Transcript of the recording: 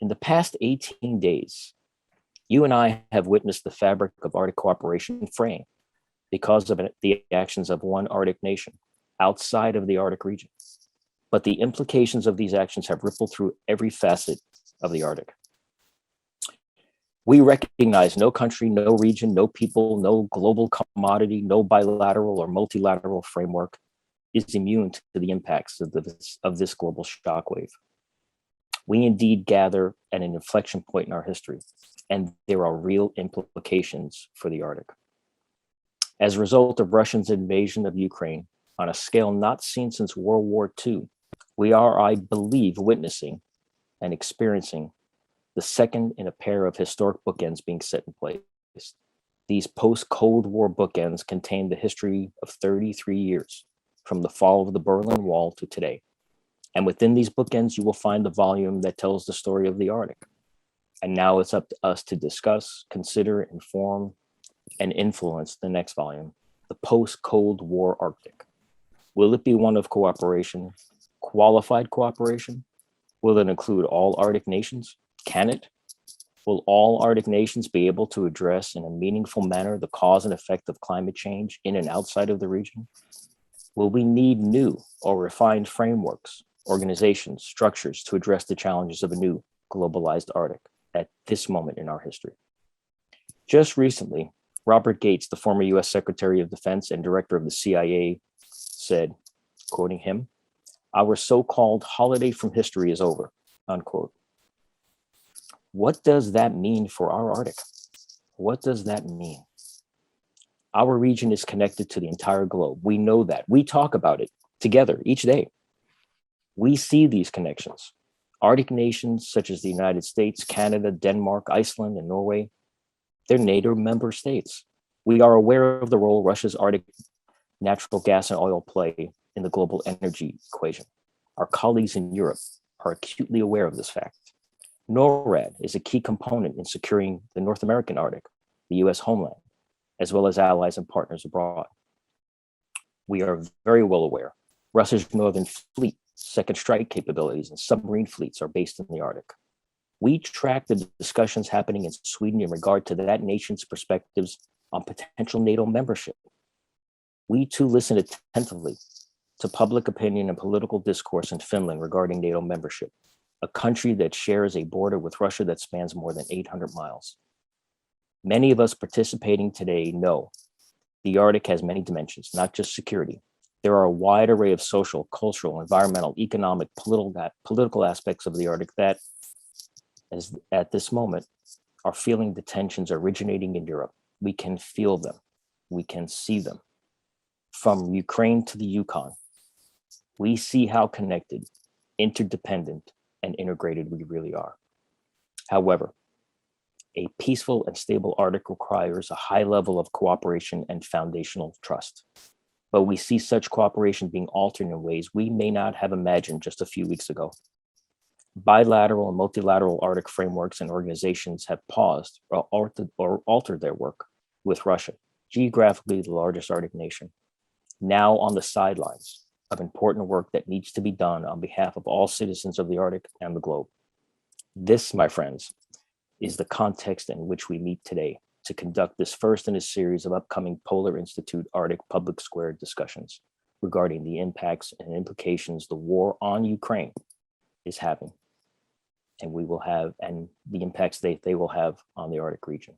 In the past 18 days, you and I have witnessed the fabric of Arctic cooperation fraying because of the actions of one Arctic nation outside of the Arctic region. But the implications of these actions have rippled through every facet of the Arctic. We recognize no country, no region, no people, no global commodity, no bilateral or multilateral framework is immune to the impacts of this global shockwave. We indeed gather at an inflection point in our history, and there are real implications for the Arctic. As a result of Russia's invasion of Ukraine on a scale not seen since World War II, we are, I believe, witnessing and experiencing the second in a pair of historic bookends being set in place. These post-Cold War bookends contain the history of 33 years, from the fall of the Berlin Wall to today. And within these bookends, you will find the volume that tells the story of the Arctic. And now it's up to us to discuss, consider, inform, and influence the next volume, the post-Cold War Arctic. Will it be one of cooperation, qualified cooperation? Will it include all Arctic nations? Can it? Will all Arctic nations be able to address in a meaningful manner the cause and effect of climate change in and outside of the region? Will we need new or refined frameworks, organizations, structures to address the challenges of a new globalized Arctic at this moment in our history? Just recently, Robert Gates, the former US Secretary of Defense and director of the CIA, said, quoting him, "Our so-called holiday from history is over," unquote. What does that mean for our Arctic? What does that mean? Our region is connected to the entire globe. We know that. We talk about it together each day. We see these connections. Arctic nations such as the United States, Canada, Denmark, Iceland, and Norway, they're NATO member states. We are aware of the role Russia's Arctic natural gas and oil play in the global energy equation. Our colleagues in Europe are acutely aware of this fact. NORAD is a key component in securing the North American Arctic, the US homeland, as well as allies and partners abroad. We are very well aware Russia's Northern Fleet, second strike capabilities, and submarine fleets are based in the Arctic. We track the discussions happening in Sweden in regard to that nation's perspectives on potential NATO membership. We too listen attentively to public opinion and political discourse in Finland regarding NATO membership, a country that shares a border with Russia that spans more than 800 miles. Many of us participating today know the Arctic has many dimensions, not just security. There are a wide array of social, cultural, environmental, economic, political aspects of the Arctic that, as at this moment, are feeling the tensions originating in Europe. We can feel them. We can see them. From Ukraine to the Yukon, we see how connected, interdependent, and integrated we really are. However, a peaceful and stable Arctic requires a high level of cooperation and foundational trust. But we see such cooperation being altered in ways we may not have imagined just a few weeks ago. Bilateral and multilateral Arctic frameworks and organizations have paused or altered their work with Russia, geographically the largest Arctic nation, now on the sidelines of important work that needs to be done on behalf of all citizens of the Arctic and the globe. This, my friends, is the context in which we meet today to conduct this first in a series of upcoming Polar Institute Arctic Public Square discussions regarding the impacts and implications the war on Ukraine is having, and the impacts they will have on the Arctic region.